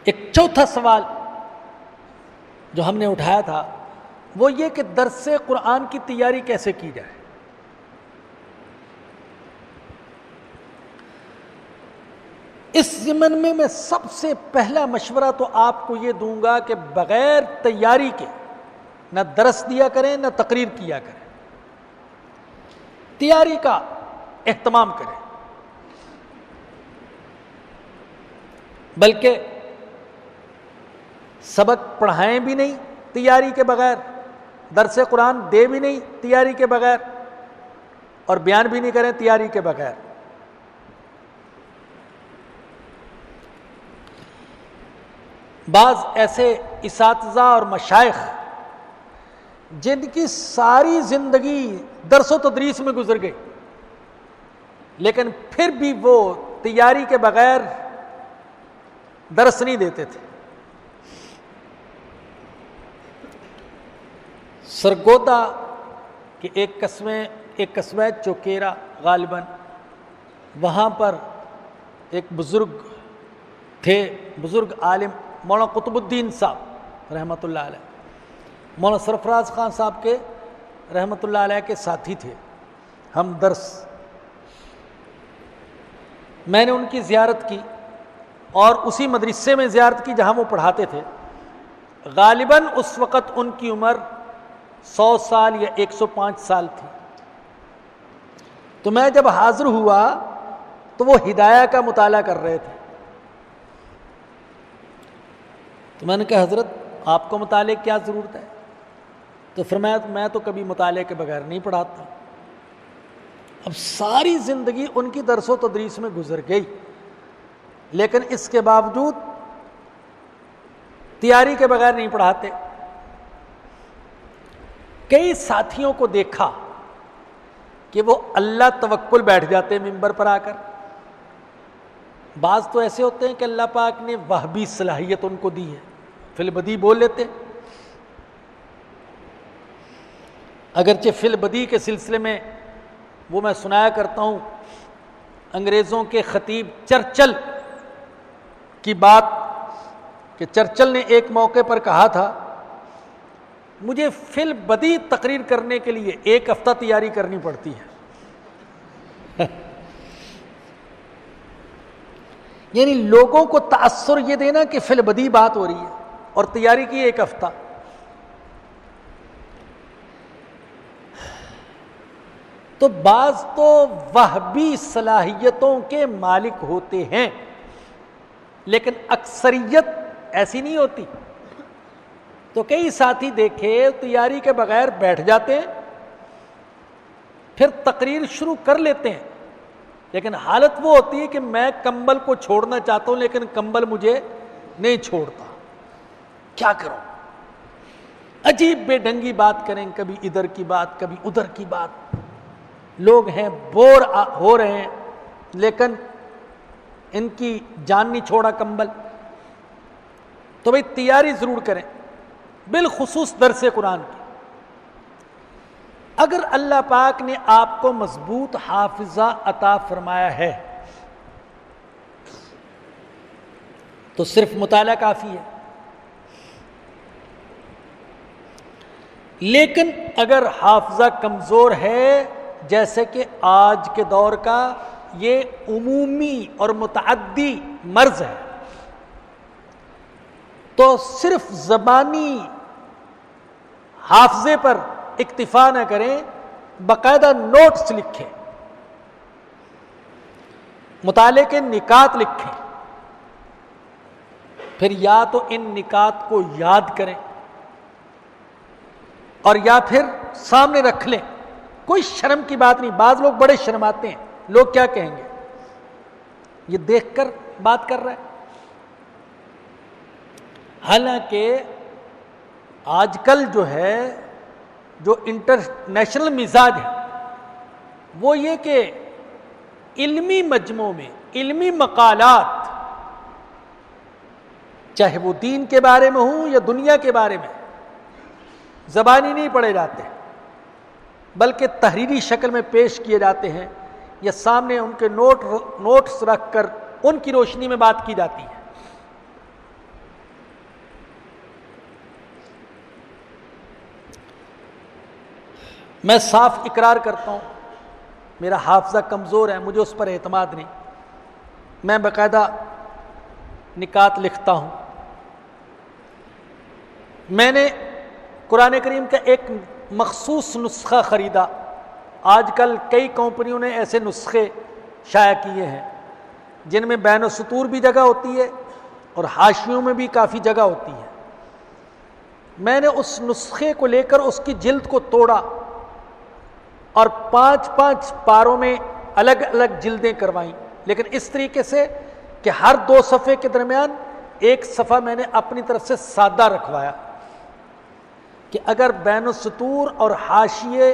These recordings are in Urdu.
ایک چوتھا سوال جو ہم نے اٹھایا تھا وہ یہ کہ درس قرآن کی تیاری کیسے کی جائے۔ اس ضمن میں سب سے پہلا مشورہ تو آپ کو یہ دوں گا کہ بغیر تیاری کے نہ درس دیا کریں نہ تقریر کیا کریں، تیاری کا اہتمام کریں، بلکہ سبق پڑھائیں بھی نہیں تیاری کے بغیر، درس قرآن دے بھی نہیں تیاری کے بغیر، اور بیان بھی نہیں کریں تیاری کے بغیر۔ بعض ایسے اساتذہ اور مشائخ جن کی ساری زندگی درس و تدریس میں گزر گئی لیکن پھر بھی وہ تیاری کے بغیر درس نہیں دیتے تھے۔ سرگودا کے ایک قصبہ چوکیرا غالباً، وہاں پر ایک بزرگ تھے، بزرگ عالم مولانا قطب الدین صاحب رحمۃ اللہ علیہ، مولانا سرفراز خان صاحب کے رحمۃ اللہ علیہ کے ساتھی تھے، ہم درس۔ میں نے ان کی زیارت کی اور اسی مدرسے میں زیارت کی جہاں وہ پڑھاتے تھے۔ غالباً اس وقت ان کی عمر 100 سال یا 105 سال تھی۔ تو میں جب حاضر ہوا تو وہ ہدایہ کا مطالعہ کر رہے تھے۔ تو میں نے کہا حضرت آپ کو مطالعے کی کیا ضرورت ہے؟ تو فرمایا میں تو کبھی مطالعے کے بغیر نہیں پڑھاتا۔ اب ساری زندگی ان کی درس و تدریس میں گزر گئی لیکن اس کے باوجود تیاری کے بغیر نہیں پڑھاتے۔ کئی ساتھیوں کو دیکھا کہ وہ اللہ توکل بیٹھ جاتے ممبر پر آ کر۔ بعض تو ایسے ہوتے ہیں کہ اللہ پاک نے وہبی صلاحیت ان کو دی ہے، فی البدی بول لیتے، اگرچہ فی البدی کے سلسلے میں وہ میں سنایا کرتا ہوں انگریزوں کے خطیب چرچل کی بات، کہ چرچل نے ایک موقع پر کہا تھا مجھے فی البدی تقریر کرنے کے لیے 1 ہفتہ تیاری کرنی پڑتی ہے۔ یعنی لوگوں کو تاثر یہ دینا کہ فی البدی بات ہو رہی ہے اور تیاری کی 1 ہفتہ۔ تو بعض تو وہبی صلاحیتوں کے مالک ہوتے ہیں لیکن اکثریت ایسی نہیں ہوتی۔ تو کئی ساتھی دیکھے تیاری کے بغیر بیٹھ جاتے ہیں، پھر تقریر شروع کر لیتے ہیں لیکن حالت وہ ہوتی ہے کہ میں کمبل کو چھوڑنا چاہتا ہوں لیکن کمبل مجھے نہیں چھوڑتا، کیا کروں؟ عجیب بے ڈھنگی بات کریں، کبھی ادھر کی بات کبھی ادھر کی بات۔ لوگ ہیں بور ہو رہے ہیں لیکن ان کی جان نہیں چھوڑا کمبل۔ تو بھئی تیاری ضرور کریں، بالخصوص درس قرآن کی۔ اگر اللہ پاک نے آپ کو مضبوط حافظہ عطا فرمایا ہے تو صرف مطالعہ کافی ہے، لیکن اگر حافظہ کمزور ہے جیسے کہ آج کے دور کا یہ عمومی اور متعدی مرض ہے، تو صرف زبانی حافظے پر اکتفا نہ کریں، باقاعدہ نوٹس لکھیں، مطالعے کے نکات لکھیں، پھر یا تو ان نکات کو یاد کریں اور یا پھر سامنے رکھ لیں۔ کوئی شرم کی بات نہیں، بعض لوگ بڑے شرماتے ہیں، لوگ کیا کہیں گے، یہ دیکھ کر بات کر رہا ہے۔ حالانکہ آج کل جو ہے جو انٹرنیشنل مزاج ہے وہ یہ کہ علمی مجموعوں میں علمی مقالات، چاہے وہ دین کے بارے میں ہوں یا دنیا کے بارے میں، زبانی نہیں پڑھے جاتے بلکہ تحریری شکل میں پیش کیے جاتے ہیں۔ یا سامنے ان کے نوٹس رکھ کر ان کی روشنی میں بات کی جاتی ہے۔ میں صاف اقرار کرتا ہوں، میرا حافظہ کمزور ہے، مجھے اس پر اعتماد نہیں، میں باقاعدہ نکات لکھتا ہوں۔ میں نے قرآن کریم کا ایک مخصوص نسخہ خریدا، آج کل کئی کمپنیوں نے ایسے نسخے شائع کیے ہیں جن میں بین السطور بھی جگہ ہوتی ہے اور حاشیوں میں بھی کافی جگہ ہوتی ہے۔ میں نے اس نسخے کو لے کر اس کی جلد کو توڑا اور 5 پاروں میں الگ الگ جلدیں کروائیں، لیکن اس طریقے سے کہ ہر 2 صفحے کے درمیان ایک صفحہ میں نے اپنی طرف سے سادہ رکھوایا کہ اگر بین السطور اور حاشیے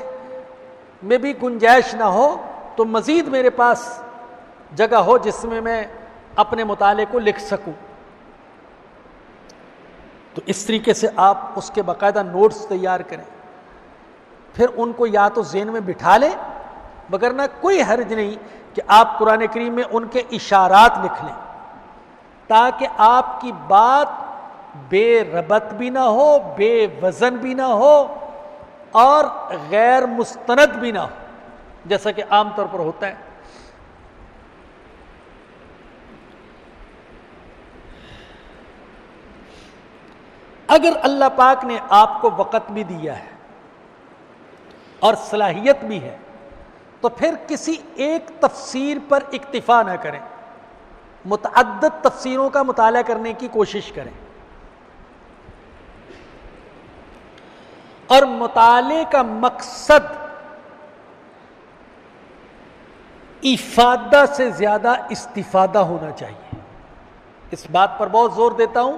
میں بھی گنجائش نہ ہو تو مزید میرے پاس جگہ ہو جس میں میں اپنے مطالعے کو لکھ سکوں۔ تو اس طریقے سے آپ اس کے باقاعدہ نوٹس تیار کریں، پھر ان کو یا تو ذہن میں بٹھا لیں، وگرنہ کوئی حرج نہیں کہ آپ قرآن کریم میں ان کے اشارات لکھ لیں تاکہ آپ کی بات بے ربط بھی نہ ہو، بے وزن بھی نہ ہو اور غیر مستند بھی نہ ہو، جیسا کہ عام طور پر ہوتا ہے۔ اگر اللہ پاک نے آپ کو وقت بھی دیا ہے اور صلاحیت بھی ہے تو پھر کسی ایک تفسیر پر اکتفا نہ کریں، متعدد تفسیروں کا مطالعہ کرنے کی کوشش کریں، اور مطالعے کا مقصد افادہ سے زیادہ استفادہ ہونا چاہیے۔ اس بات پر بہت زور دیتا ہوں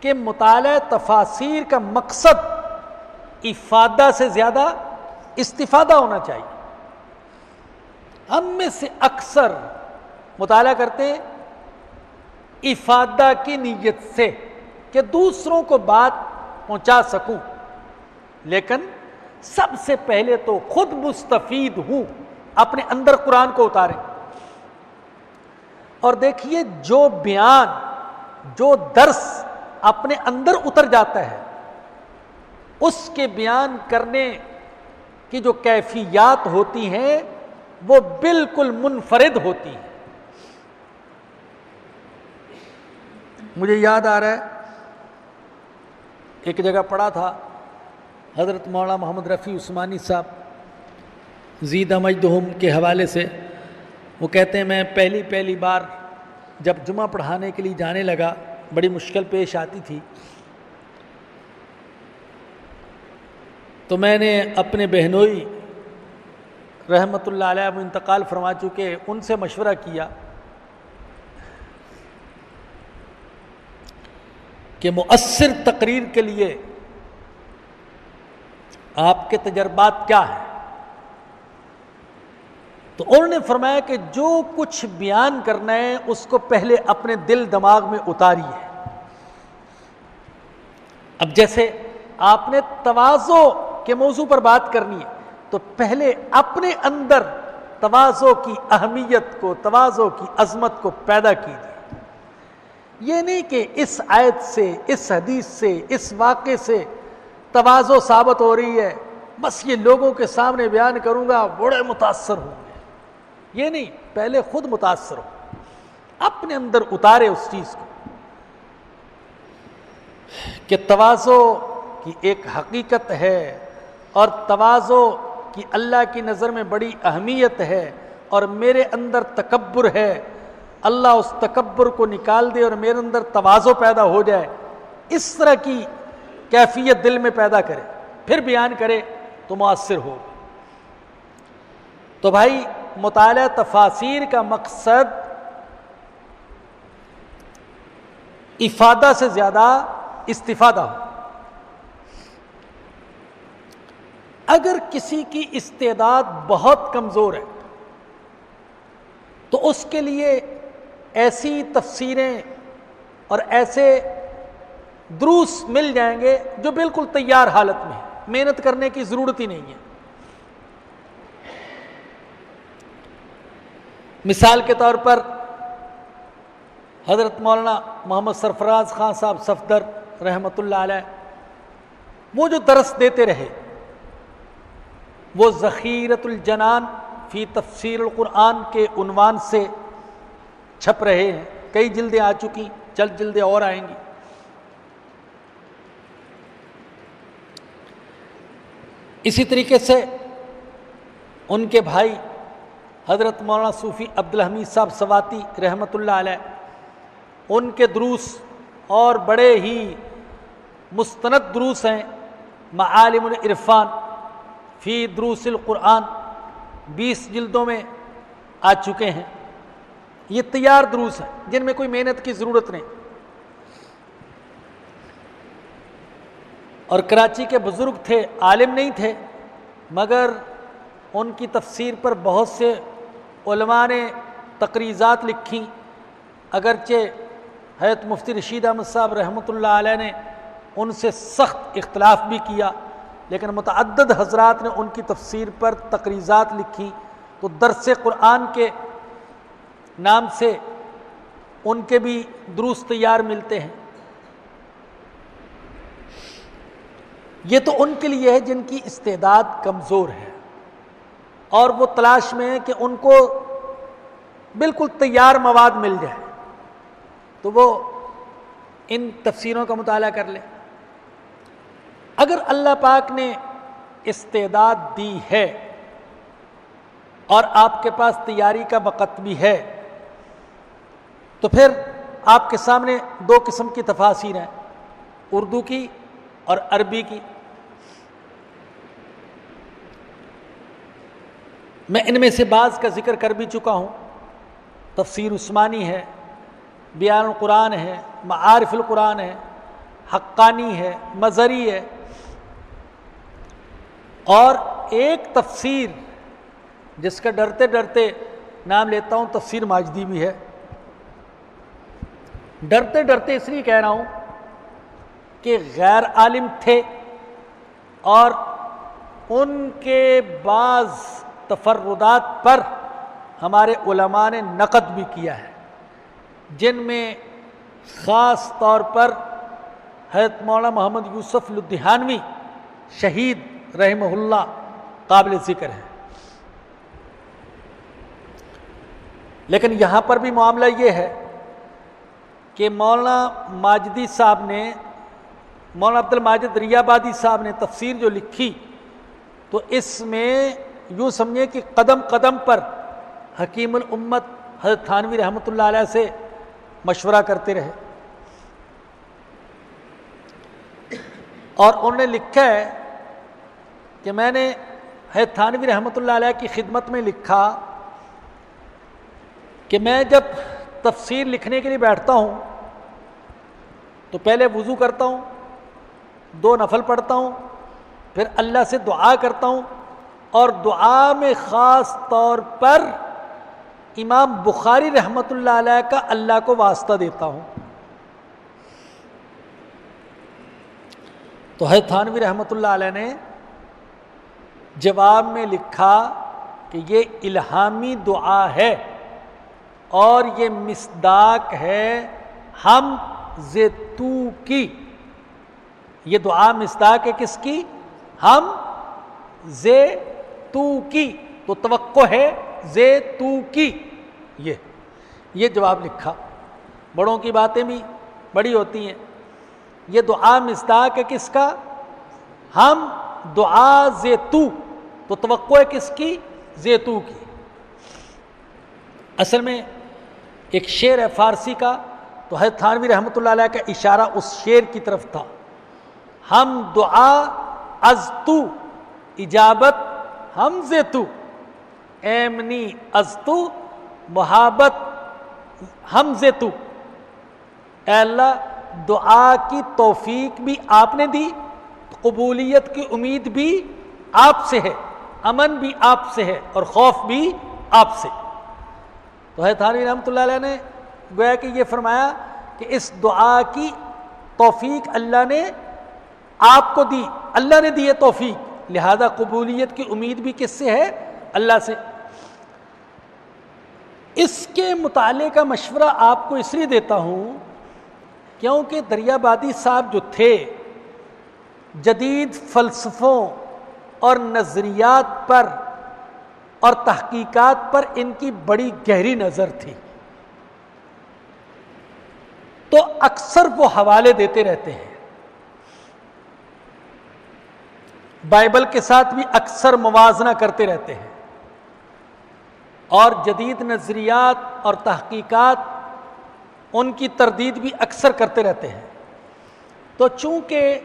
کہ مطالعہ تفاسیر کا مقصد افادہ سے زیادہ استفادہ ہونا چاہیے۔ ہم میں سے اکثر مطالعہ کرتے ہیں افادہ کی نیت سے کہ دوسروں کو بات پہنچا سکوں، لیکن سب سے پہلے تو خود مستفید ہوں، اپنے اندر قرآن کو اتاریں اور دیکھیے جو بیان، جو درس اپنے اندر اتر جاتا ہے اس کے بیان کرنے کی جو کیفیات ہوتی ہیں وہ بالکل منفرد ہوتی ہیں۔ مجھے یاد آ رہا ہے ایک جگہ پڑھا تھا، حضرت مولانا محمد رفیع عثمانی صاحب زیدہ مجدہم کے حوالے سے، وہ کہتے ہیں میں پہلی بار جب جمعہ پڑھانے کے لیے جانے لگا بڑی مشکل پیش آتی تھی، تو میں نے اپنے بہنوئی رحمۃ اللہ علیہ وہ انتقال فرما چکے ان سے مشورہ کیا کہ مؤثر تقریر کے لیے آپ کے تجربات کیا ہیں؟ تو انہوں نے فرمایا کہ جو کچھ بیان کرنا ہے اس کو پہلے اپنے دل دماغ میں اتاریے۔ اب جیسے آپ نے تواضع کے موضوع پر بات کرنی ہے تو پہلے اپنے اندر تواضع کی اہمیت کو، تواضع کی عظمت کو پیدا کیجیے۔ یہ نہیں کہ اس آیت سے، اس حدیث سے، اس واقعے سے تواضع ثابت ہو رہی ہے، بس یہ لوگوں کے سامنے بیان کروں گا بڑے متاثر ہوں گے، یہ نہیں، پہلے خود متاثر ہو، اپنے اندر اتارے اس چیز کو کہ تواضع کی ایک حقیقت ہے اور تواضع کی اللہ کی نظر میں بڑی اہمیت ہے، اور میرے اندر تکبر ہے، اللہ اس تکبر کو نکال دے اور میرے اندر تواضع پیدا ہو جائے، اس طرح کی کیفیت دل میں پیدا کرے، پھر بیان کرے تو مؤثر ہو۔ تو بھائی مطالعہ تفاسیر کا مقصد افادہ سے زیادہ استفادہ ہو۔ اگر کسی کی استعداد بہت کمزور ہے تو اس کے لیے ایسی تفسیریں اور ایسے دروس مل جائیں گے جو بالکل تیار حالت میں ہیں، محنت کرنے کی ضرورت ہی نہیں ہے۔ مثال کے طور پر حضرت مولانا محمد سرفراز خان صاحب صفدر رحمۃ اللہ علیہ، وہ جو درس دیتے رہے، وہ ذخیرۃ الجنان فی تفسیر القرآن کے عنوان سے چھپ رہے ہیں، کئی جلدیں آ چکی، چند جلدیں اور آئیں گی۔ اسی طریقے سے ان کے بھائی حضرت مولانا صوفی عبدالحمید صاحب سواتی رحمۃ اللہ علیہ، ان کے دروس اور بڑے ہی مستند دروس ہیں، معالم العرفان فی دروس القرآن، 20 جلدوں میں آ چکے ہیں۔ یہ تیار دروس ہیں جن میں کوئی محنت کی ضرورت نہیں۔ اور کراچی کے بزرگ تھے، عالم نہیں تھے، مگر ان کی تفسیر پر بہت سے علماء نے تقریضات لکھیں، اگرچہ حضرت مفتی رشید احمد صاحب رحمۃ اللہ علیہ نے ان سے سخت اختلاف بھی کیا، لیکن متعدد حضرات نے ان کی تفسیر پر تقریضات لکھی، تو درس قرآن کے نام سے ان کے بھی دروس تیار ملتے ہیں۔ یہ تو ان کے لیے ہے جن کی استعداد کمزور ہے اور وہ تلاش میں ہے کہ ان کو بالکل تیار مواد مل جائے، تو وہ ان تفسیروں کا مطالعہ کر لیں۔ اگر اللہ پاک نے استعداد دی ہے اور آپ کے پاس تیاری کا وقت بھی ہے، تو پھر آپ کے سامنے 2 قسم کی تفاسیر ہیں، اردو کی اور عربی کی۔ میں ان میں سے بعض کا ذکر کر بھی چکا ہوں، تفسیر عثمانی ہے، بیان القرآن ہے، معارف القرآن ہے، حقانی ہے، مظہری ہے، اور ایک تفسیر جس کا ڈرتے ڈرتے نام لیتا ہوں، تفسیر ماجدی بھی ہے۔ ڈرتے ڈرتے اس لیے کہہ رہا ہوں کہ غیر عالم تھے اور ان کے بعض تفردات پر ہمارے علماء نے نقد بھی کیا ہے، جن میں خاص طور پر حضرت مولانا محمد یوسف لدھیانوی شہید رحمہ اللہ قابل ذکر ہے۔ لیکن یہاں پر بھی معاملہ یہ ہے کہ مولانا ماجدی صاحب نے، مولانا عبد الماجد ریابادی صاحب نے تفسیر جو لکھی، تو اس میں یوں سمجھے کہ قدم قدم پر حکیم الامت حضرت تھانوی رحمۃ اللہ علیہ سے مشورہ کرتے رہے، اور انہوں نے لکھا ہے کہ میں نے حضرت تھانوی رحمۃ اللہ علیہ کی خدمت میں لکھا کہ میں جب تفسیر لکھنے کے لیے بیٹھتا ہوں تو پہلے وضو کرتا ہوں، 2 نفل پڑھتا ہوں، پھر اللہ سے دعا کرتا ہوں، اور دعا میں خاص طور پر امام بخاری رحمۃ اللہ علیہ کا اللہ کو واسطہ دیتا ہوں۔ تو حضرت تھانوی رحمۃ اللہ علیہ نے جواب میں لکھا کہ یہ الہامی دعا ہے اور یہ مصداق ہے ہم زیتو کی۔ یہ دعا مصداق ہے کس کی؟ ہم زیتو کی، تو توقع ہے زیتو کی۔ یہ جواب لکھا۔ بڑوں کی باتیں بھی بڑی ہوتی ہیں۔ یہ دعا مصداق ہے کس کا؟ ہم دعا زیتو، تو توقع ہے کس کی؟ زیتو کی۔ اصل میں ایک شعر ہے فارسی کا، تو حضرت تھانوی رحمۃ اللہ علیہ کا اشارہ اس شعر کی طرف تھا۔ ہم دعا از تو، اجابت ہم زیتو، ایمنی از تو، محابت ہم زیتو۔ اے اللہ، دعا کی توفیق بھی آپ نے دی، قبولیت کی امید بھی آپ سے ہے، امن بھی آپ سے ہے، اور خوف بھی آپ سے۔ تو حضرت تھانوی رحمۃ اللہ علیہ نے گویا کہ یہ فرمایا کہ اس دعا کی توفیق اللہ نے آپ کو دی، اللہ نے دی ہے توفیق، لہذا قبولیت کی امید بھی کس سے ہے؟ اللہ سے۔ اس کے مطالعے کا مشورہ آپ کو اس لیے دیتا ہوں کیونکہ دریابادی صاحب جو تھے جدید فلسفوں اور نظریات پر اور تحقیقات پر ان کی بڑی گہری نظر تھی، تو اکثر وہ حوالے دیتے رہتے ہیں، بائبل کے ساتھ بھی اکثر موازنہ کرتے رہتے ہیں، اور جدید نظریات اور تحقیقات ان کی تردید بھی اکثر کرتے رہتے ہیں۔ تو چونکہ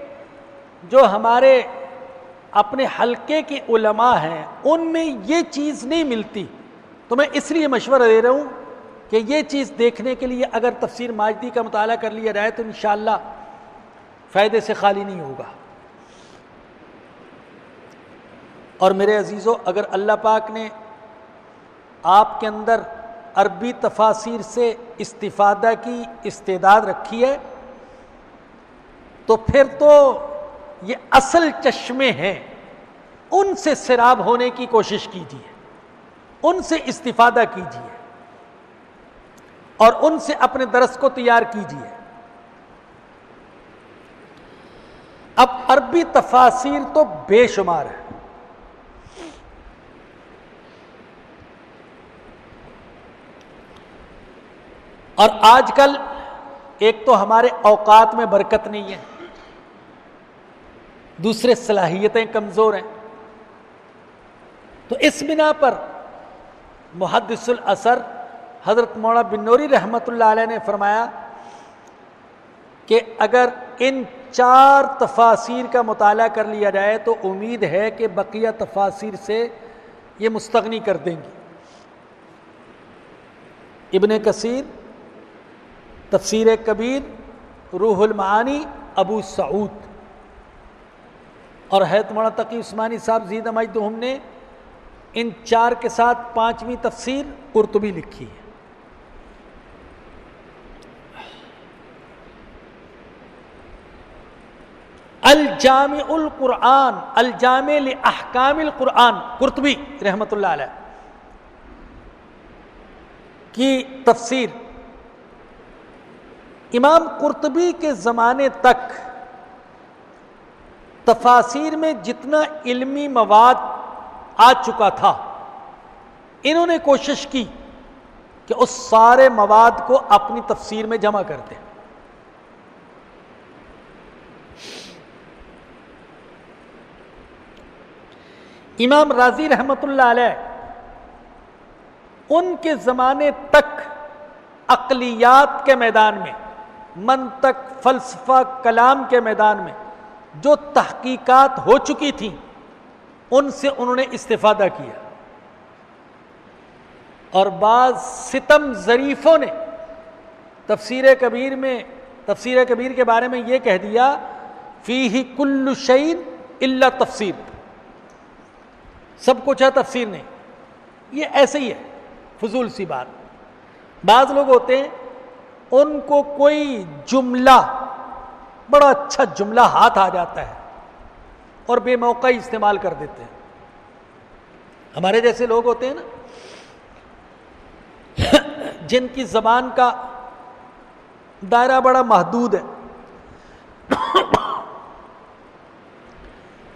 جو ہمارے اپنے حلقے کے علماء ہیں ان میں یہ چیز نہیں ملتی، تو میں اس لیے مشورہ دے رہا ہوں کہ یہ چیز دیکھنے کے لیے اگر تفسیر ماجدی کا مطالعہ کر لیا جائے تو انشاءاللہ فائدے سے خالی نہیں ہوگا۔ اور میرے عزیزو، اگر اللہ پاک نے آپ کے اندر عربی تفاسیر سے استفادہ کی استعداد رکھی ہے تو پھر تو یہ اصل چشمے ہیں، ان سے سیراب ہونے کی کوشش کیجیے، ان سے استفادہ کیجیے اور ان سے اپنے درس کو تیار کیجیے۔ اب عربی تفاسیر تو بے شمار ہے، اور آج کل ایک تو ہمارے اوقات میں برکت نہیں ہے، دوسرے صلاحیتیں کمزور ہیں، تو اس بنا پر محدث الاثر حضرت مولانا بن نوری رحمۃ اللہ علیہ نے فرمایا کہ اگر ان 4 تفاسیر کا مطالعہ کر لیا جائے تو امید ہے کہ بقیہ تفاسیر سے یہ مستغنی کر دیں گی۔ ابن کثیر، تفسیر کبیر، روح المعانی، ابو سعود، اور حضرت مولانا تقی عثمانی صاحب زیدہ مجدہم نے ان 4 کے ساتھ 5ویں تفسیر قرطبی لکھی ہے۔ الجامع القرآن، الجامع لاحکام القرآن، قرطبی رحمۃ اللہ علیہ کی تفسیر۔ امام قرطبی کے زمانے تک تفاسیر میں جتنا علمی مواد آ چکا تھا، انہوں نے کوشش کی کہ اس سارے مواد کو اپنی تفسیر میں جمع کر دیں۔ امام رازی رحمۃ اللہ علیہ ان کے زمانے تک عقلیات کے میدان میں، منطق، فلسفہ، کلام کے میدان میں جو تحقیقات ہو چکی تھیں ان سے انہوں نے استفادہ کیا، اور بعض ستم ظریفوں نے تفسیر کبیر کے بارے میں یہ کہہ دیا فیہ کل شیء الا تفسیر، سب کچھ ہے تفسیر نہیں۔ یہ ایسے ہی ہے، فضول سی بات۔ بعض لوگ ہوتے ہیں ان کو کوئی جملہ، بڑا اچھا جملہ ہاتھ آ جاتا ہے اور بے موقع ہی استعمال کر دیتے ہیں۔ ہمارے جیسے لوگ ہوتے ہیں نا جن کی زبان کا دائرہ بڑا محدود ہے،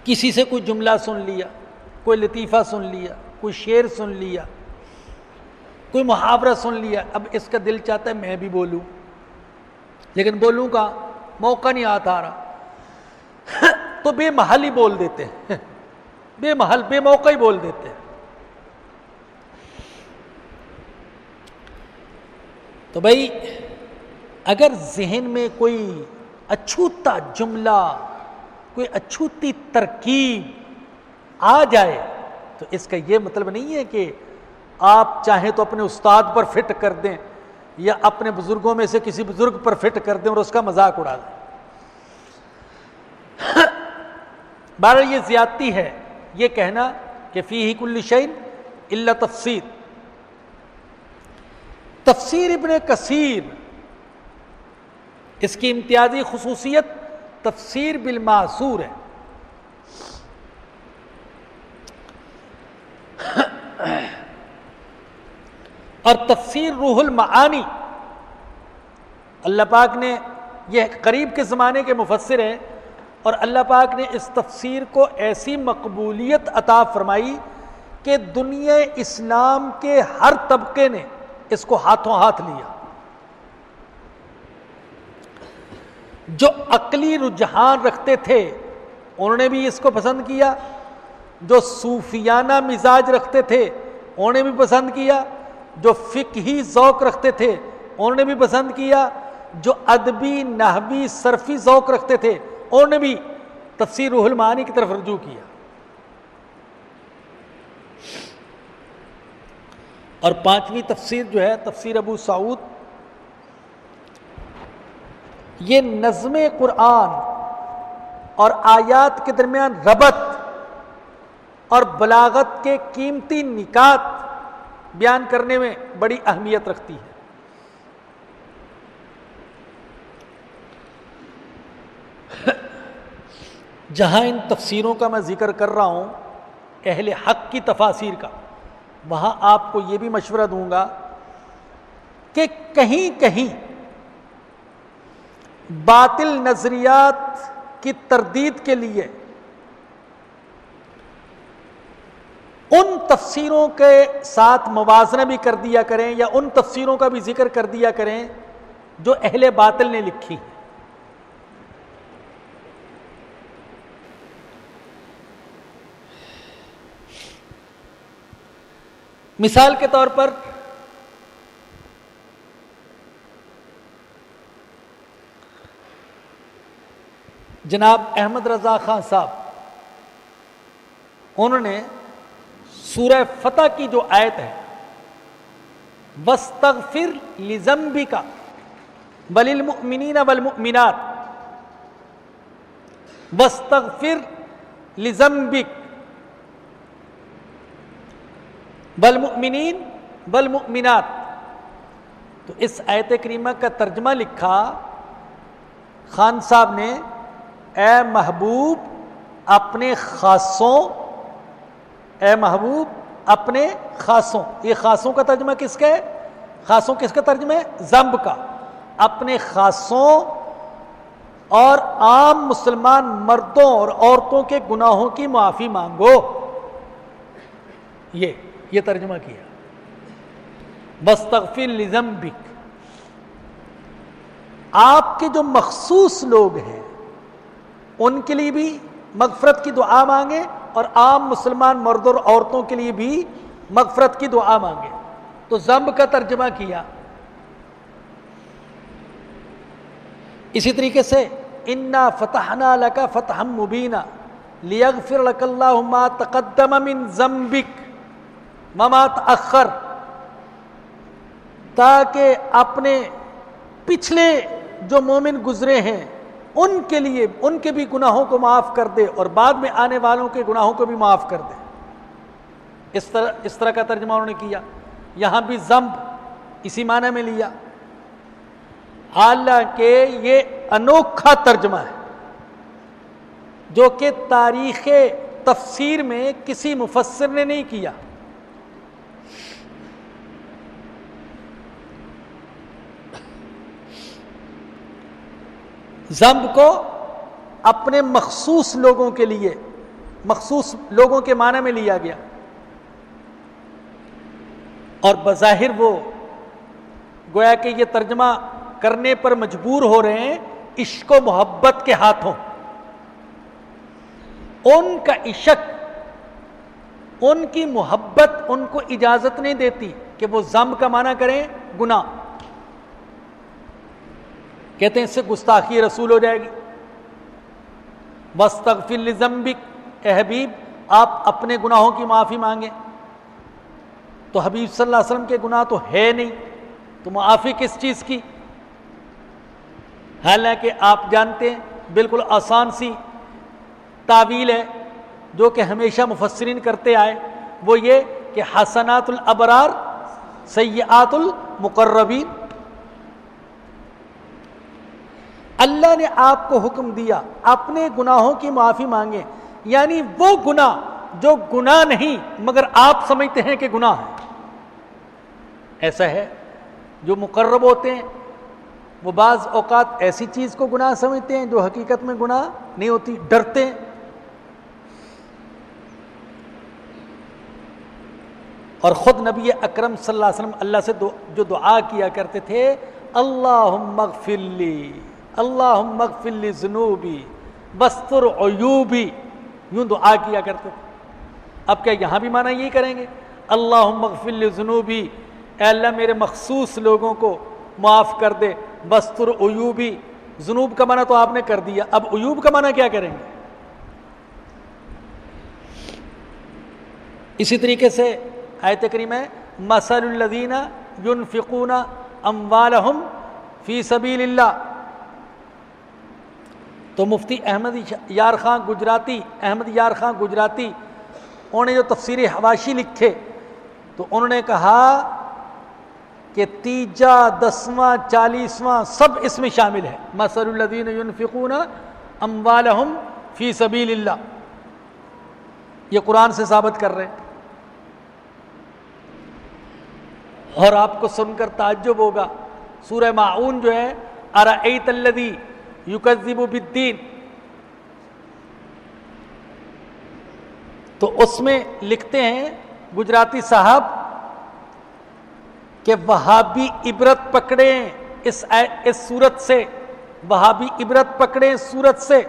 کسی سے کوئی جملہ سن لیا، کوئی لطیفہ سن لیا، کوئی شعر سن لیا، کوئی محاورہ سن لیا، اب اس کا دل چاہتا ہے میں بھی بولوں، لیکن بولوں کا موقع نہیں آتا رہا، تو بے محل ہی بول دیتے ہیں، بے محل، بے موقع ہی بول دیتے ہیں۔ تو بھائی اگر ذہن میں کوئی اچھوتا جملہ، کوئی اچھوتی ترکیب آ جائے تو اس کا یہ مطلب نہیں ہے کہ آپ چاہیں تو اپنے استاد پر فٹ کر دیں یا اپنے بزرگوں میں سے کسی بزرگ پر فٹ کر دیں اور اس کا مذاق اڑا دیں۔ بہرحال یہ زیادتی ہے یہ کہنا کہ فیہ کل شیء الا تفسیر۔ تفسیر ابن کثیر، اس کی امتیازی خصوصیت تفسیر بالمعصور ہے۔ اور تفسیر روح المعانی، اللہ پاک نے، یہ قریب کے زمانے کے مفسر ہیں، اور اللہ پاک نے اس تفسیر کو ایسی مقبولیت عطا فرمائی کہ دنیا اسلام کے ہر طبقے نے اس کو ہاتھوں ہاتھ لیا۔ جو عقلی رجحان رکھتے تھے انہوں نے بھی اس کو پسند کیا، جو صوفیانہ مزاج رکھتے تھے انہوں نے بھی پسند کیا، جو فقہی ذوق رکھتے تھے انہوں نے بھی پسند کیا، جو ادبی نحوی صرفی ذوق رکھتے تھے انہوں نے بھی تفسیر روح المعانی کی طرف رجوع کیا۔ اور پانچویں تفسیر جو ہے تفسیر ابو سعود، یہ نظم قرآن اور آیات کے درمیان ربط اور بلاغت کے قیمتی نکات بیان کرنے میں بڑی اہمیت رکھتی ہے۔ جہاں ان تفسیروں کا میں ذکر کر رہا ہوں اہل حق کی تفاسیر کا، وہاں آپ کو یہ بھی مشورہ دوں گا کہ کہیں کہیں باطل نظریات کی تردید کے لیے ان تفسیروں کے ساتھ موازنہ بھی کر دیا کریں، یا ان تفسیروں کا بھی ذکر کر دیا کریں جو اہل باطل نے لکھی ہیں۔ مثال کے طور پر جناب احمد رضا خان صاحب، انہوں نے سورہ فتح کی جو آیت ہے وَاسْتَغْفِرْ لِذَنْبِكَ وَلِلْمُؤْمِنِينَ وَالْمُؤْمِنَاتِ، وَاسْتَغْفِرْ لِذَنْبِكَ وَالْمُؤْمِنِينَ وَالْمُؤْمِنَاتِ، تو اس آیت کریمہ کا ترجمہ لکھا خان صاحب نے، اے محبوب اپنے خاصوں، اے محبوب اپنے خاصوں، یہ خاصوں کا ترجمہ کس کا ہے؟ خاصوں کس کا ترجمہ ہے؟ ذنب کا۔ اپنے خاصوں اور عام مسلمان مردوں اور عورتوں کے گناہوں کی معافی مانگو، یہ ترجمہ کیا وَاسْتَغْفِرْ لِذَنْبِكَ۔ آپ کے جو مخصوص لوگ ہیں ان کے لیے بھی مغفرت کی دعا مانگیں، اور عام مسلمان مردوں اور عورتوں کے لیے بھی مغفرت کی دعا مانگیں، تو ذنب کا ترجمہ کیا۔ اسی طریقے سے اِنَّا فَتَحْنَا لَكَ فَتْحًا مُبِينًا لِيَغْفِرَ لَكَ اللَّهُ مَا تَقَدَّمَ مِنْ ذَنْبِكَ وَمَا تَأَخَّرَ، تاکہ اپنے پچھلے جو مومن گزرے ہیں ان کے لیے ان کے بھی گناہوں کو معاف کر دے، اور بعد میں آنے والوں کے گناہوں کو بھی معاف کر دے۔ اس طرح کا ترجمہ انہوں نے کیا۔ یہاں بھی ذنب اسی معنی میں لیا، حالانکہ یہ انوکھا ترجمہ ہے جو کہ تاریخ تفسیر میں کسی مفسر نے نہیں کیا۔ ذنب کو اپنے مخصوص لوگوں کے لیے، مخصوص لوگوں کے معنی میں لیا گیا، اور بظاہر وہ گویا کہ یہ ترجمہ کرنے پر مجبور ہو رہے ہیں عشق و محبت کے ہاتھوں۔ ان کا عشق، ان کی محبت ان کو اجازت نہیں دیتی کہ وہ ذنب کا معنی کریں گناہ، کہتے ہیں اس سے گستاخی رسول ہو جائے گی۔ وَاسْتَغْفِرْ لِذَنْبِكَ، اے حبیب آپ اپنے گناہوں کی معافی مانگیں، تو حبیب صلی اللہ علیہ وسلم کے گناہ تو ہے نہیں، تو معافی کس چیز کی؟ حالانکہ آپ جانتے ہیں بالکل آسان سی تعویل ہے جو کہ ہمیشہ مفسرین کرتے آئے، وہ یہ کہ حسنات الابرار سیئات المقربین۔ اللہ نے آپ کو حکم دیا اپنے گناہوں کی معافی مانگیں، یعنی وہ گناہ جو گناہ نہیں مگر آپ سمجھتے ہیں کہ گناہ ہے، ایسا ہے جو مقرب ہوتے ہیں وہ بعض اوقات ایسی چیز کو گناہ سمجھتے ہیں جو حقیقت میں گناہ نہیں ہوتی، ڈرتے ہیں۔ اور خود نبی اکرم صلی اللہ علیہ وسلم اللہ سے جو دعا کیا کرتے تھے، اللہم اغفر لی، اللہم اغفر لی ذنوبی واستر عیوبی، یوں دعا کیا کرتے تھے۔ اب کیا یہاں بھی معنی یہی کریں گے؟ اللہم اغفر لی ذنوبی، اے اللہ میرے مخصوص لوگوں کو معاف کر دے، واستر عیوبی، ذنوب کا معنی تو آپ نے کر دیا، اب عیوب کا معنی کیا کریں گے؟ اسی طریقے سے آیت کریمہ ہے مثل الذین ينفقون اموالہم فی سبیل اللہ، تو مفتی احمد یار خان گجراتی انہوں نے جو تفسیر حواشی لکھے تو انہوں نے کہا کہ تیجا، دسواں، 40واں سب اس میں شامل ہے۔ مثل الذین ينفقون اموالہم فی سبیل اللہ، یہ قرآن سے ثابت کر رہے ہیں۔ اور آپ کو سن کر تعجب ہوگا، سورہ ماعون جو ہے ارأیت الذی یکذب بالدین، تو اس میں لکھتے ہیں گجراتی صاحب کہ وہابی عبرت پکڑیں اس صورت سے، وہابی عبرت پکڑیں اس صورت سے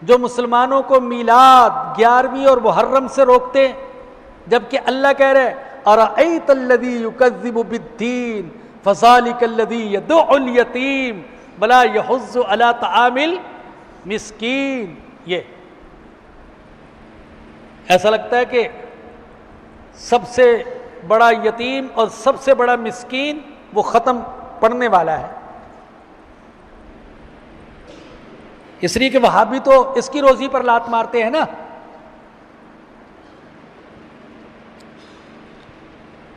جو مسلمانوں کو میلاد، 11ویں اور محرم سے روکتے ہیں، جبکہ اللہ کہہ رہے ارأیت الذی یکذب بالدین فذلک الذی یدع الیتیم ولا یحض علی طعام المسکین۔ یہ ایسا لگتا ہے کہ سب سے بڑا یتیم اور سب سے بڑا مسکین وہ ختم پڑھنے والا ہے، اس لیے کہ وہابی تو اس کی روزی پر لات مارتے ہیں نا۔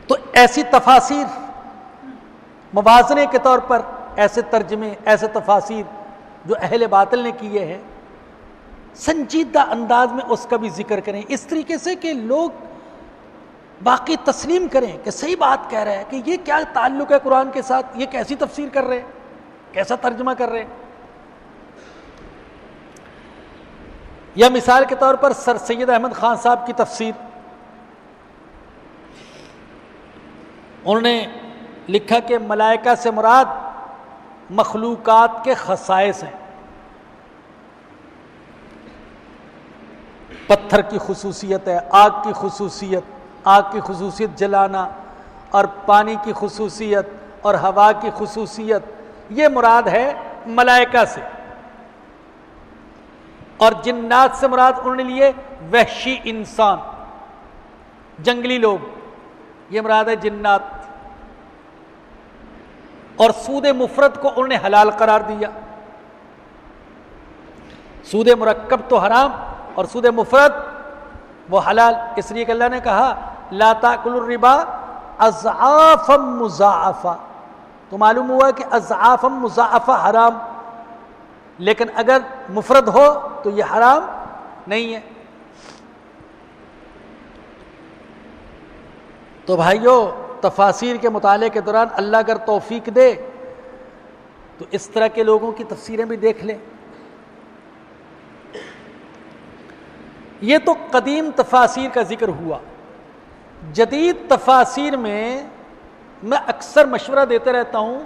تو ایسی تفاسیر موازنے کے طور پر ایسے ترجمے، ایسے تفاسیر جو اہل باطل نے کیے ہیں، سنجیدہ انداز میں اس کا بھی ذکر کریں، اس طریقے سے کہ لوگ باقی تسلیم کریں کہ صحیح بات کہہ رہے ہیں، کہ یہ کیا تعلق ہے قرآن کے ساتھ، یہ کیسی تفسیر کر رہے ہیں، کیسا ترجمہ کر رہے ہیں۔ یا مثال کے طور پر سر سید احمد خان صاحب کی تفسیر، انہوں نے لکھا کہ ملائکہ سے مراد مخلوقات کے خصائص ہیں، پتھر کی خصوصیت ہے، آگ کی خصوصیت جلانا، اور پانی کی خصوصیت اور ہوا کی خصوصیت، یہ مراد ہے ملائکہ سے۔ اور جنات سے مراد انہوں نے لیے وحشی انسان، جنگلی لوگ، یہ مراد ہے جنات۔ اور سود مفرد کو انہوں نے حلال قرار دیا، سود مرکب تو حرام اور سود مفرد وہ حلال، اس لیے کہ اللہ نے کہا لا تاکلوا الربا اضعافا مضاعفا، تو معلوم ہوا کہ اضعافا مضاعفا حرام، لیکن اگر مفرد ہو تو یہ حرام نہیں ہے۔ تو بھائیو، تفاسیر کے مطالعے کے دوران اللہ اگر توفیق دے تو اس طرح کے لوگوں کی تفسیریں بھی دیکھ لیں۔ یہ تو قدیم تفاسیر کا ذکر ہوا۔ جدید تفاسیر میں میں اکثر مشورہ دیتے رہتا ہوں،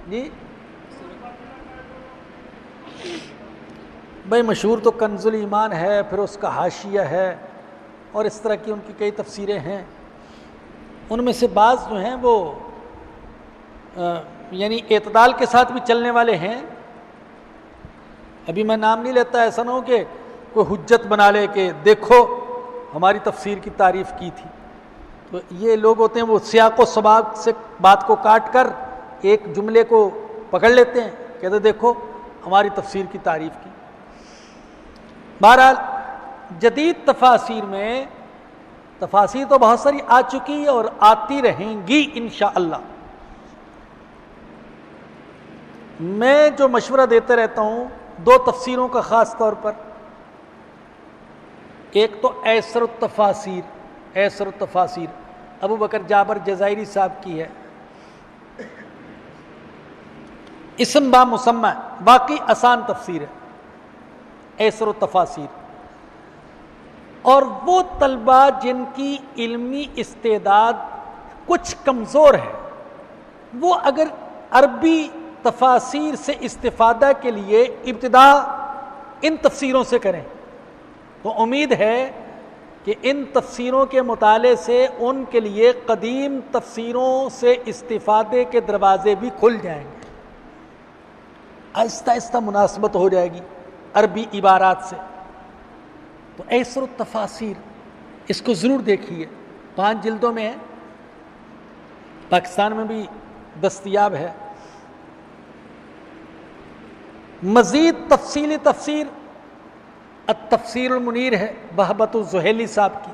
جی بھائی مشہور تو کنز الایمان ہے، پھر اس کا حاشیہ ہے، اور اس طرح کی ان کی کئی تفسیریں ہیں۔ ان میں سے بعض جو ہیں وہ یعنی اعتدال کے ساتھ بھی چلنے والے ہیں۔ ابھی میں نام نہیں لیتا، ایسا نہ ہو کہ کوئی حجت بنا لے کہ دیکھو ہماری تفسیر کی تعریف کی تھی۔ تو یہ لوگ ہوتے ہیں وہ سیاق و سباق سے بات کو کاٹ کر ایک جملے کو پکڑ لیتے ہیں، کہتے دیکھو ہماری تفسیر کی تعریف کی۔ بہرحال جدید تفاسیر میں تفاسیر تو بہت ساری آ چکی ہے اور آتی رہیں گی انشاءاللہ۔ میں جو مشورہ دیتے رہتا ہوں دو تفسیروں کا خاص طور پر، ایک تو ایسر التفاسیر ابو بکر جابر جزائری صاحب کی ہے، اسم با مسمى، باقی آسان تفسیر ہے، ایسر التفاسیر۔ اور وہ طلبہ جن کی علمی استعداد کچھ کمزور ہے، وہ اگر عربی تفاسیر سے استفادہ کے لیے ابتدا ان تفسیروں سے کریں تو امید ہے کہ ان تفسیروں کے مطالعے سے ان کے لیے قدیم تفسیروں سے استفادے کے دروازے بھی کھل جائیں گے، آہستہ آہستہ مناسبت ہو جائے گی عربی عبارات سے۔ تو ایسر التفاسیر اس کو ضرور دیکھیے، 5 جلدوں میں ہے، پاکستان میں بھی دستیاب ہے۔ مزید تفصیلی تفسیر التفسیر المنیر ہے بہبت الزہیلی صاحب کی۔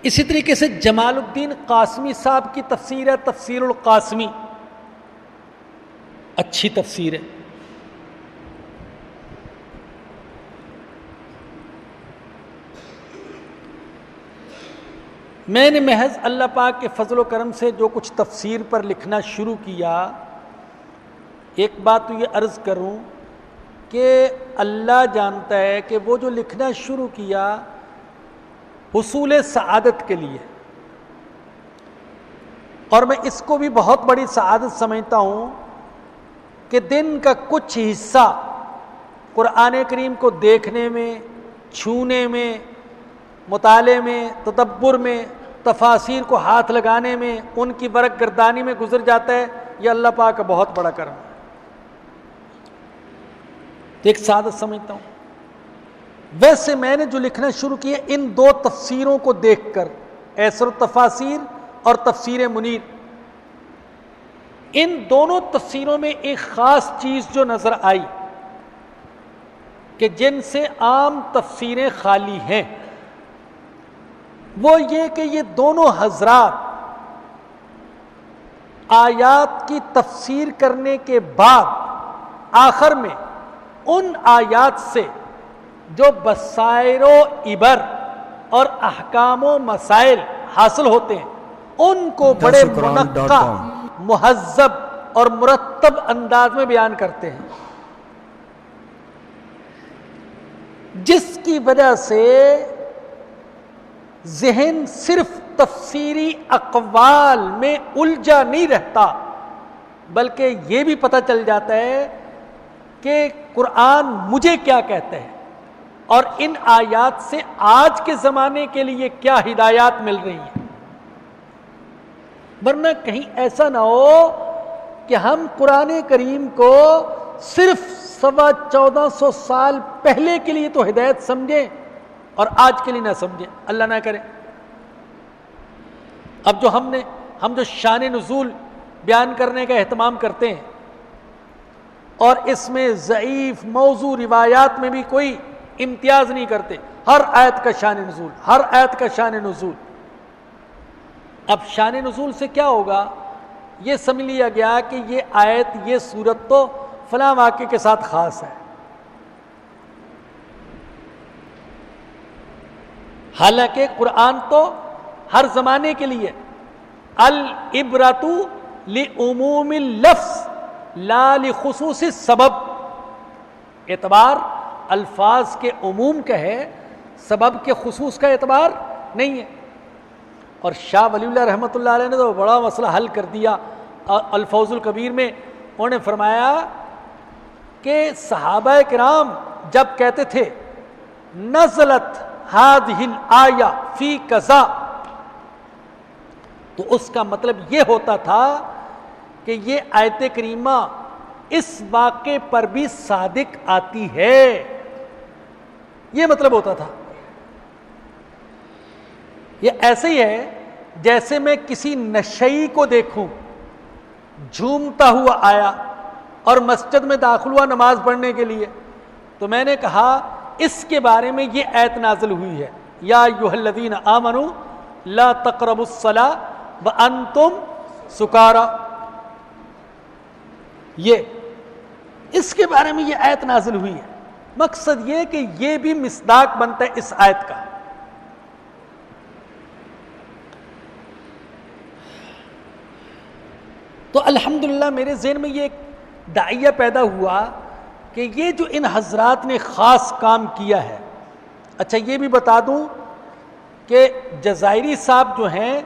اسی طریقے سے جمال الدین قاسمی صاحب کی تفسیر ہے تفسیر القاسمی، اچھی تفسیر ہے۔ میں نے محض اللہ پاک کے فضل و کرم سے جو کچھ تفسیر پر لکھنا شروع کیا، ایک بات تو یہ عرض کروں کہ اللہ جانتا ہے کہ وہ جو لکھنا شروع کیا حصول سعادت کے لیے، اور میں اس کو بھی بہت بڑی سعادت سمجھتا ہوں کہ دن کا کچھ حصہ قرآن کریم کو دیکھنے میں، چھونے میں، مطالعے میں، تدبر میں، تفاسیر کو ہاتھ لگانے میں، ان کی برک گردانی میں گزر جاتا ہے، یہ اللہ پاک کا بہت بڑا کرم ہے۔ تو ایک سعادت سمجھتا ہوں۔ ویسے میں نے جو لکھنا شروع کیا ان 2 تفسیروں کو دیکھ کر، ایسر التفاسیر اور تفسیر منیر، ان دونوں تفسیروں میں ایک خاص چیز جو نظر آئی کہ جن سے عام تفسیریں خالی ہیں، وہ یہ کہ یہ دونوں حضرات آیات کی تفسیر کرنے کے بعد آخر میں ان آیات سے جو بصائر و عبر اور احکام و مسائل حاصل ہوتے ہیں ان کو بڑے منقع، مہذب اور مرتب انداز میں بیان کرتے ہیں، جس کی وجہ سے ذہن صرف تفسیری اقوال میں الجھا نہیں رہتا، بلکہ یہ بھی پتہ چل جاتا ہے کہ قرآن مجھے کیا کہتا ہے اور ان آیات سے آج کے زمانے کے لیے کیا ہدایات مل رہی ہیں۔ ورنہ کہیں ایسا نہ ہو کہ ہم قرآن کریم کو صرف 1450 سال پہلے کے لیے تو ہدایت سمجھیں اور آج کے لیے نہ سمجھیں، اللہ نہ کرے۔ اب جو ہم جو شان نزول بیان کرنے کا اہتمام کرتے ہیں اور اس میں ضعیف موضوع روایات میں بھی کوئی امتیاز نہیں کرتے، ہر آیت کا شان نزول، ہر آیت کا شان نزول۔ اب شان نزول سے کیا ہوگا؟ یہ سمجھ لیا گیا کہ یہ آیت، یہ سورت تو فلاں واقعے کے ساتھ خاص ہے، حالانکہ قرآن تو ہر زمانے کے لیے العبرۃ لعموم اللفظ لا لخصوص السبب، اعتبار الفاظ کے عموم کا ہے، سبب کے خصوص کا اعتبار نہیں ہے۔ اور شاہ ولی اللہ رحمۃ اللہ علیہ نے تو بڑا مسئلہ حل کر دیا الفوز الکبیر میں، انہوں نے فرمایا کہ صحابہ کرام جب کہتے تھے نزلت هذه الآیہ فی کذا، تو اس کا مطلب یہ ہوتا تھا کہ یہ آیت کریمہ اس واقعے پر بھی صادق آتی ہے، یہ مطلب ہوتا تھا۔ یہ ایسے ہی ہے جیسے میں کسی نشئی کو دیکھوں جھومتا ہوا آیا اور مسجد میں داخل ہوا نماز پڑھنے کے لیے، تو میں نے کہا اس کے بارے میں یہ آیت نازل ہوئی ہے، یا ایھا الذین آمنوا لا تقربوا الصلاۃ وانتم سکارا، یہ اس کے بارے میں یہ آیت نازل ہوئی ہے۔ مقصد یہ کہ یہ بھی مصداق بنتا ہے اس آیت کا۔ تو الحمدللہ میرے ذہن میں یہ ایک داعیہ پیدا ہوا کہ یہ جو ان حضرات نے خاص کام کیا ہے۔ اچھا یہ بھی بتا دوں کہ جزائری صاحب جو ہیں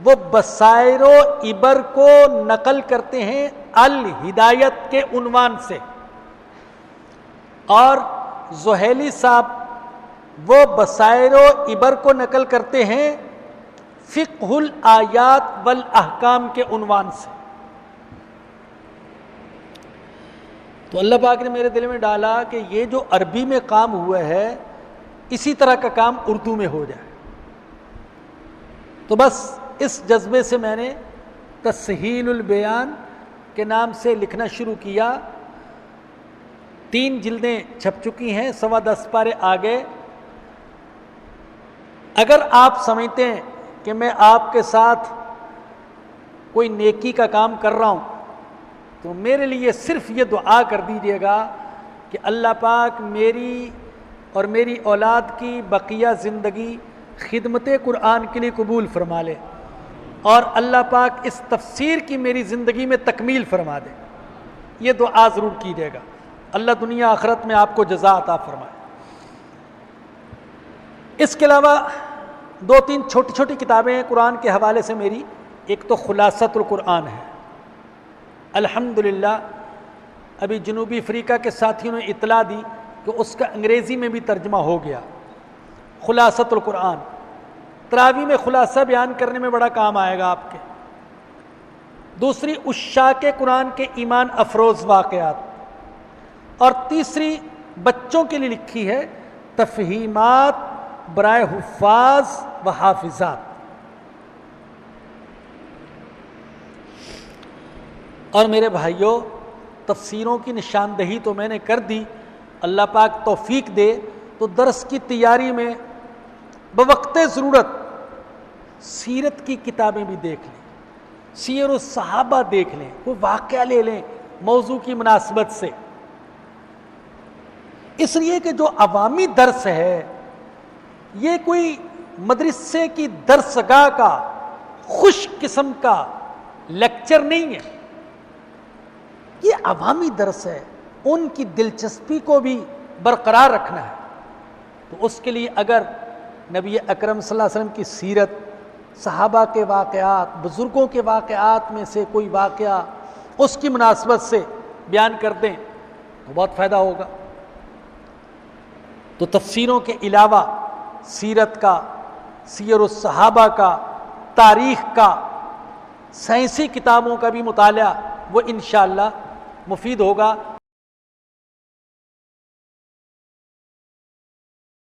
وہ بصائر و عبر کو نقل کرتے ہیں الہدایت کے عنوان سے، اور زہیلی صاحب وہ بصائر و عبر کو نقل کرتے ہیں فقہ الآیات والاحکام کے عنوان سے۔ تو اللہ پاک نے میرے دل میں ڈالا کہ یہ جو عربی میں کام ہوا ہے اسی طرح کا کام اردو میں ہو جائے۔ تو بس اس جذبے سے میں نے تسہیل البیان کے نام سے لکھنا شروع کیا۔ 3 جلدیں چھپ چکی ہیں، 10.25 پارے آگے۔ اگر آپ سمجھتے ہیں کہ میں آپ کے ساتھ کوئی نیکی کا کام کر رہا ہوں تو میرے لیے صرف یہ دعا کر دیجیے گا کہ اللہ پاک میری اور میری اولاد کی بقیہ زندگی خدمت قرآن کے لیے قبول فرما لے، اور اللہ پاک اس تفسیر کی میری زندگی میں تکمیل فرما دے۔ یہ دعا ضرور کیجیے گا، اللہ دنیا آخرت میں آپ کو جزا عطا فرمائے۔ اس کے علاوہ 2-3 چھوٹی چھوٹی کتابیں ہیں قرآن کے حوالے سے میری۔ ایک تو خلاصۃ القرآن ہے، الحمدللہ ابھی جنوبی افریقہ کے ساتھیوں نے اطلاع دی کہ اس کا انگریزی میں بھی ترجمہ ہو گیا۔ خلاصۃ القرآن تراویح میں خلاصہ بیان کرنے میں بڑا کام آئے گا آپ کے۔ دوسری عشاق قرآن کے ایمان افروز واقعات، اور تیسری بچوں کے لیے لکھی ہے تفہیمات برائے حفاظ و حافظات۔ اور میرے بھائیوں تفسیروں کی نشاندہی تو میں نے کر دی، اللہ پاک توفیق دے تو درس کی تیاری میں بوقت ضرورت سیرت کی کتابیں بھی دیکھ لیں، سیر الصحابہ دیکھ لیں، وہ واقعہ لے لیں موضوع کی مناسبت سے۔ اس لیے کہ جو عوامی درس ہے یہ کوئی مدرسے کی درسگاہ کا خوش قسم کا لیکچر نہیں ہے، یہ عوامی درس ہے، ان کی دلچسپی کو بھی برقرار رکھنا ہے۔ تو اس کے لیے اگر نبی اکرم صلی اللہ علیہ وسلم کی سیرت، صحابہ کے واقعات، بزرگوں کے واقعات میں سے کوئی واقعہ اس کی مناسبت سے بیان کر دیں تو بہت فائدہ ہوگا۔ تو تفسیروں کے علاوہ سیرت کا، سیر الصحابہ کا، تاریخ کا، سائنسی کتابوں کا بھی مطالعہ وہ انشاءاللہ مفید ہوگا۔